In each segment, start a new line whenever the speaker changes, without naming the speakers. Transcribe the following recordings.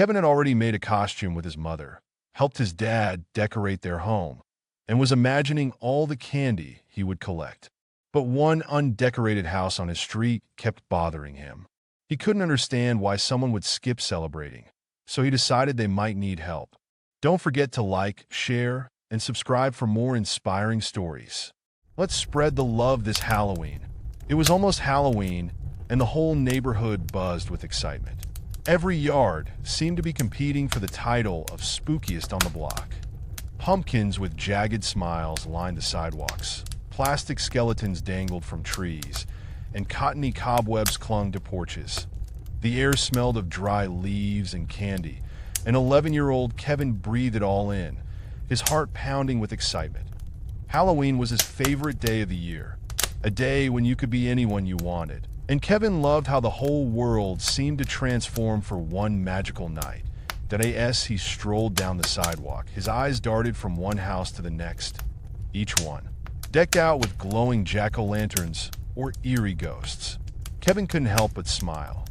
Kevin had already made a costume with his mother, helped his dad decorate their home, and was imagining all the candy he would collect. But one undecorated house on his street kept bothering him. He couldn't understand why someone would skip celebrating, so he decided they might need help. Don't forget to like, share, and subscribe for more inspiring stories. Let's spread the love this Halloween. It was almost Halloween, and the whole neighborhood buzzed with excitement. Every yard seemed to be competing for the title of spookiest on the block. Pumpkins with jagged smiles lined the sidewalks. Plastic skeletons dangled from trees, and cottony cobwebs clung to porches. The air smelled of dry leaves and candy, and 11-year-old Kevin breathed it all in, his heart pounding with excitement. Halloween was his favorite day of the year, a day when you could be anyone you wanted. And Kevin loved how the whole world seemed to transform for one magical night. As he strolled down the sidewalk, his eyes darted from one house to the next, each one decked out with glowing jack-o'-lanterns or eerie ghosts. Kevin couldn't help but smile.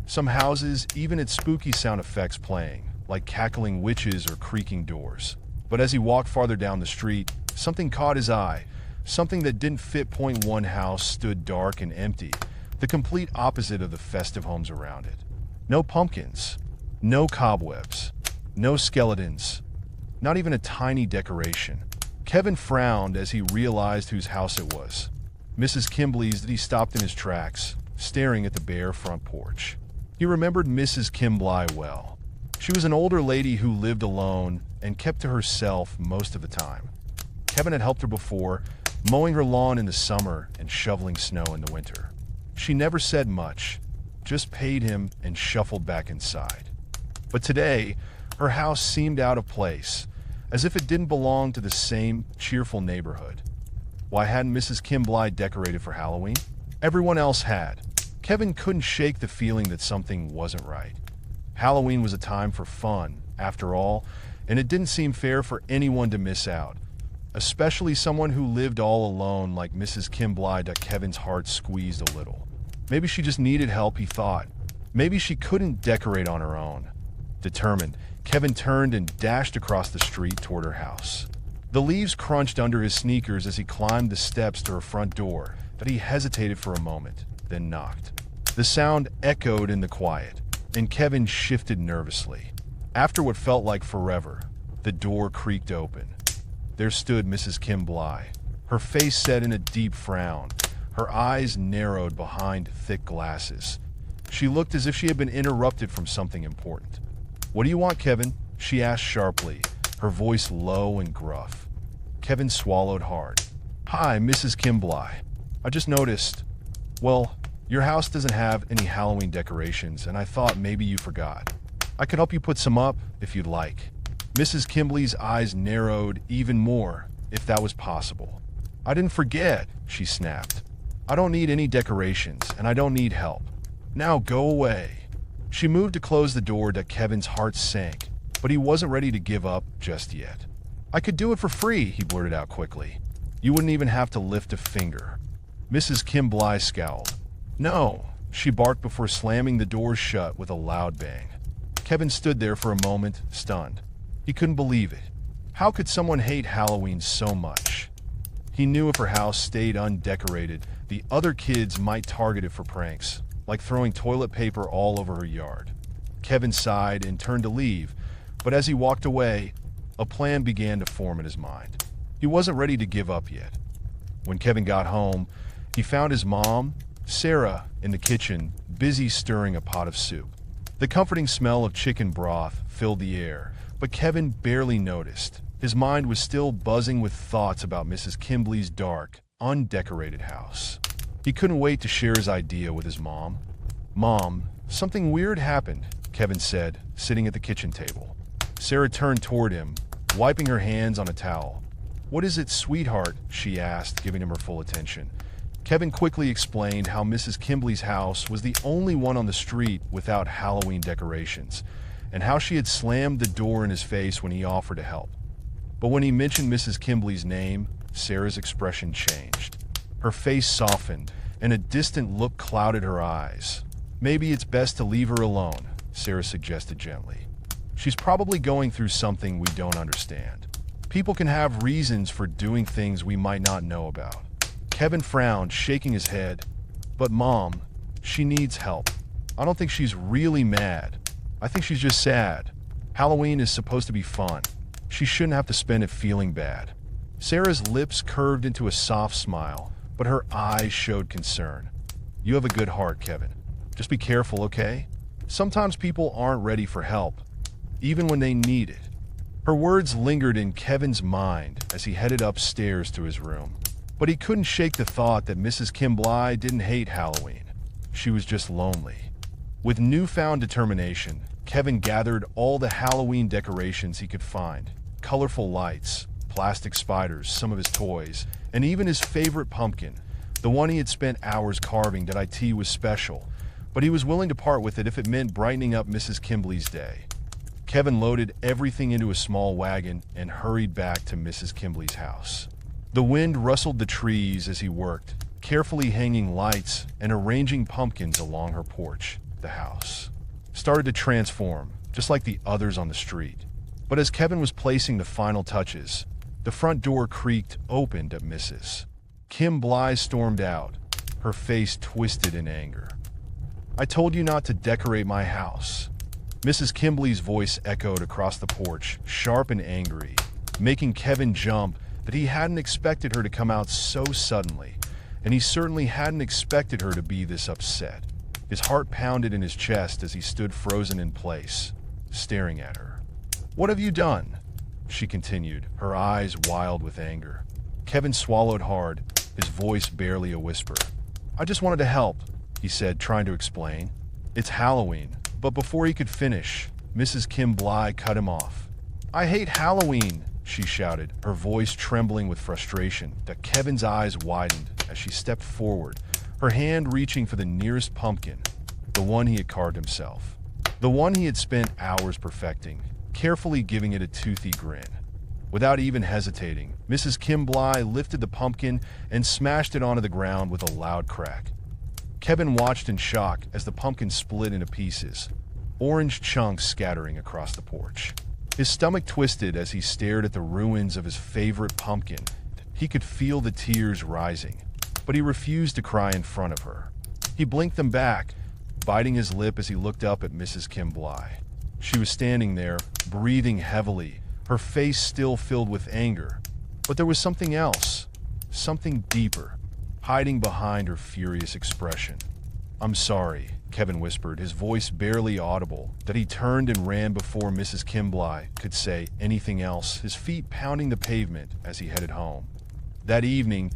Some houses even had spooky sound effects playing, like cackling witches or creaking doors. But as he walked farther down the street, something caught his eye. Something that didn't fit. One house stood dark and empty, the complete opposite of the festive homes around it. No pumpkins, no cobwebs, no skeletons, not even a tiny decoration. Kevin frowned as he realized whose house it was. Mrs. Kimbleigh's. He stopped in his tracks, staring at the bare front porch. He remembered Mrs. Kimbleigh well. She was an older lady who lived alone and kept to herself most of the time. Kevin had helped her before, mowing her lawn in the summer and shoveling snow in the winter. She never said much, just paid him and shuffled back inside. But today, her house seemed out of place, as if it didn't belong to the same cheerful neighborhood. Why hadn't Mrs. Kimbleigh decorated for Halloween? Everyone else had. Kevin couldn't shake the feeling that something wasn't right. Halloween was a time for fun, after all, and it didn't seem fair for anyone to miss out, especially someone who lived all alone like Mrs. Kimbleigh. Kevin's heart squeezed a little. Maybe she just needed help, he thought. Maybe she couldn't decorate on her own. Determined, Kevin turned and dashed across the street toward her house. The leaves crunched under his sneakers as he climbed the steps to her front door, but he hesitated for a moment, then knocked. The sound echoed in the quiet, and Kevin shifted nervously. After what felt like forever, the door creaked open. There stood Mrs. Kimbleigh, her face set in a deep frown, her eyes narrowed behind thick glasses. She looked as if she had been interrupted from something important. "What do you want, Kevin?" she asked sharply, her voice low and gruff. Kevin swallowed hard. "Hi, Mrs. Kimbleigh. I just noticed, well, your house doesn't have any Halloween decorations, and I thought maybe you forgot. I could help you put some up if you'd like." Mrs. Kimbleigh's eyes narrowed even more, if that was possible. "I didn't forget," she snapped. "I don't need any decorations, and I don't need help. Now go away." She moved to close the door. Kevin's heart sank, but he wasn't ready to give up just yet. "I could do it for free," he blurted out quickly. "You wouldn't even have to lift a finger." Mrs. Kimbleigh scowled. "No," she barked before slamming the door shut with a loud bang. Kevin stood there for a moment, stunned. He couldn't believe it. How could someone hate Halloween so much? He knew if her house stayed undecorated, the other kids might target it for pranks, like throwing toilet paper all over her yard. Kevin sighed and turned to leave, but as he walked away, a plan began to form in his mind. He wasn't ready to give up yet. When Kevin got home, he found his mom, Sarah, in the kitchen, busy stirring a pot of soup. The comforting smell of chicken broth filled the air, but Kevin barely noticed. His mind was still buzzing with thoughts about Mrs. Kimbleigh's dark, undecorated house. He couldn't wait to share his idea with his mom. "Mom, something weird happened," Kevin said, sitting at the kitchen table. Sarah turned toward him, wiping her hands on a towel. "What is it, sweetheart?" she asked, giving him her full attention. Kevin quickly explained how Mrs. Kimbleigh's house was the only one on the street without Halloween decorations, and how she had slammed the door in his face when he offered to help. But when he mentioned Mrs. Kimbleigh's name, Sarah's expression changed. Her face softened, and a distant look clouded her eyes. "Maybe it's best to leave her alone," Sarah suggested gently. She's probably going through something we don't understand. People can have reasons for doing things we might not know about. Kevin frowned, shaking his head. But Mom, she needs help. I don't think she's really mad. I think she's just sad. Halloween is supposed to be fun. She shouldn't have to spend it feeling bad. Sarah's lips curved into a soft smile, but her eyes showed concern. You have a good heart, Kevin. Just be careful, okay? Sometimes people aren't ready for help, even when they need it. Her words lingered in Kevin's mind as he headed upstairs to his room. But he couldn't shake the thought that Mrs. Kim Bly didn't hate Halloween. She was just lonely. With newfound determination, Kevin gathered all the Halloween decorations he could find. Colorful lights, plastic spiders, some of his toys, and even his favorite pumpkin, the one he had spent hours carving that IT was special, but he was willing to part with it if it meant brightening up Mrs. Kimball's day. Kevin loaded everything into a small wagon and hurried back to Mrs. Kimball's house. The wind rustled the trees as he worked, carefully hanging lights and arranging pumpkins along her porch. The house started to transform, just like the others on the street. But as Kevin was placing the final touches, the front door creaked open at Mrs. Kim Bly stormed out, her face twisted in anger. I told you not to decorate my house. Mrs. Kimball's voice echoed across the porch, sharp and angry, making Kevin jump that he hadn't expected her to come out so suddenly, and he certainly hadn't expected her to be this upset. His heart pounded in his chest as he stood frozen in place, staring at her. What have you done? She continued, her eyes wild with anger. Kevin swallowed hard, his voice barely a whisper. I just wanted to help, he said, trying to explain. It's Halloween. But before he could finish, Mrs. Kim Bly cut him off. I hate Halloween, she shouted, her voice trembling with frustration. That Kevin's eyes widened as she stepped forward, her hand reaching for the nearest pumpkin, the one he had carved himself. The one he had spent hours perfecting, carefully giving it a toothy grin. Without even hesitating, Mrs. Kim Bly lifted the pumpkin and smashed it onto the ground with a loud crack. Kevin watched in shock as the pumpkin split into pieces, orange chunks scattering across the porch. His stomach twisted as he stared at the ruins of his favorite pumpkin. He could feel the tears rising, but he refused to cry in front of her. He blinked them back, biting his lip as he looked up at Mrs. Kim Bly. She was standing there, breathing heavily, her face still filled with anger. But there was something else, something deeper, hiding behind her furious expression. I'm sorry, Kevin whispered, his voice barely audible, that he turned and ran before Mrs. Kim Bly could say anything else, his feet pounding the pavement as he headed home. That evening,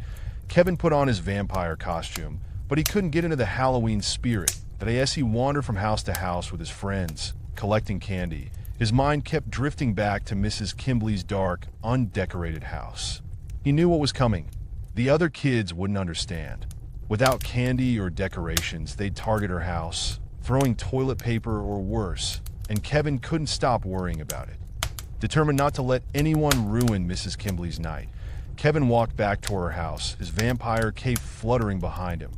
Kevin put on his vampire costume, but he couldn't get into the Halloween spirit. That as he wandered from house to house with his friends, collecting candy, his mind kept drifting back to Mrs. Kimball's dark, undecorated house. He knew what was coming. The other kids wouldn't understand. Without candy or decorations, they'd target her house, throwing toilet paper or worse, and Kevin couldn't stop worrying about it. Determined not to let anyone ruin Mrs. Kimball's night, Kevin walked back toward her house, his vampire cape fluttering behind him.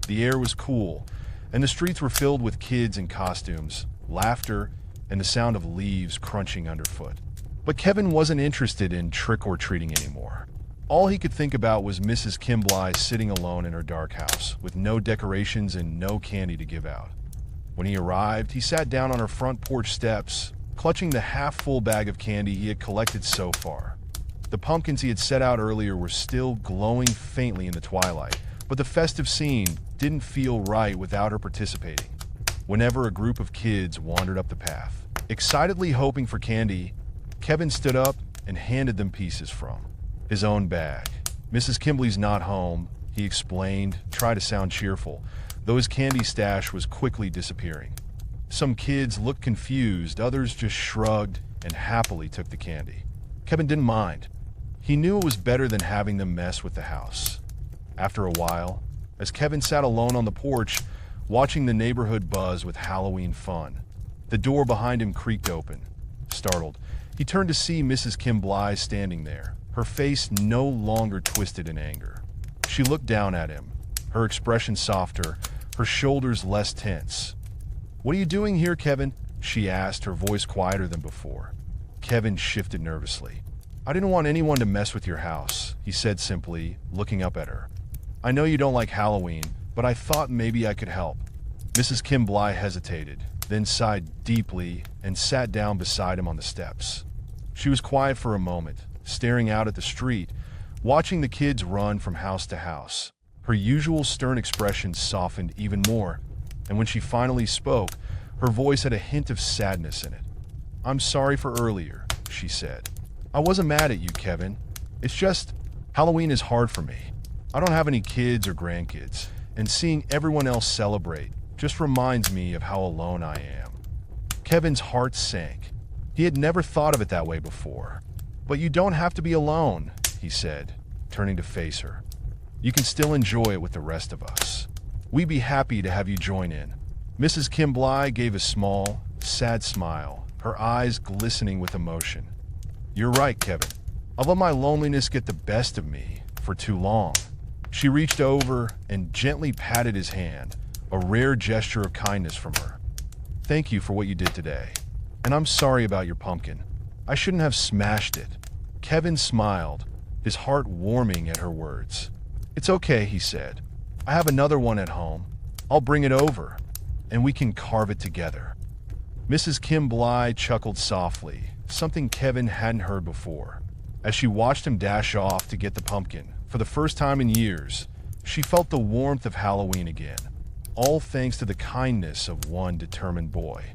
The air was cool, and the streets were filled with kids in costumes, laughter, and the sound of leaves crunching underfoot. But Kevin wasn't interested in trick-or-treating anymore. All he could think about was Mrs. Kim Bly sitting alone in her dark house, with no decorations and no candy to give out. When he arrived, he sat down on her front porch steps, clutching the half-full bag of candy he had collected so far. The pumpkins he had set out earlier were still glowing faintly in the twilight, but the festive scene didn't feel right without her participating. Whenever a group of kids wandered up the path, excitedly hoping for candy, Kevin stood up and handed them pieces from his own bag. Mrs. Kimball's not home, he explained, tried to sound cheerful, though his candy stash was quickly disappearing. Some kids looked confused, others just shrugged and happily took the candy. Kevin didn't mind. He knew it was better than having them mess with the house. After a while, as Kevin sat alone on the porch, watching the neighborhood buzz with Halloween fun, the door behind him creaked open. Startled, he turned to see Mrs. Kim Bly standing there, her face no longer twisted in anger. She looked down at him, her expression softer, her shoulders less tense. What are you doing here, Kevin? she asked, her voice quieter than before. Kevin shifted nervously. I didn't want anyone to mess with your house, he said simply, looking up at her. I know you don't like Halloween, but I thought maybe I could help. Mrs. Kim Bly hesitated, then sighed deeply and sat down beside him on the steps. She was quiet for a moment, staring out at the street, watching the kids run from house to house. Her usual stern expression softened even more, and when she finally spoke, her voice had a hint of sadness in it. I'm sorry for earlier, she said. I wasn't mad at you, Kevin. It's just, Halloween is hard for me. I don't have any kids or grandkids, and seeing everyone else celebrate just reminds me of how alone I am. Kevin's heart sank. He had never thought of it that way before. But you don't have to be alone, he said, turning to face her. You can still enjoy it with the rest of us. We'd be happy to have you join in. Mrs. Kim Bly gave a small, sad smile, her eyes glistening with emotion. You're right, Kevin. I've let my loneliness get the best of me for too long. She reached over and gently patted his hand, a rare gesture of kindness from her. Thank you for what you did today. And I'm sorry about your pumpkin. I shouldn't have smashed it. Kevin smiled, his heart warming at her words. It's okay, he said. I have another one at home. I'll bring it over, and we can carve it together. Mrs. Kim Bly chuckled softly, something Kevin hadn't heard before. As she watched him dash off to get the pumpkin, for the first time in years, she felt the warmth of Halloween again, all thanks to the kindness of one determined boy.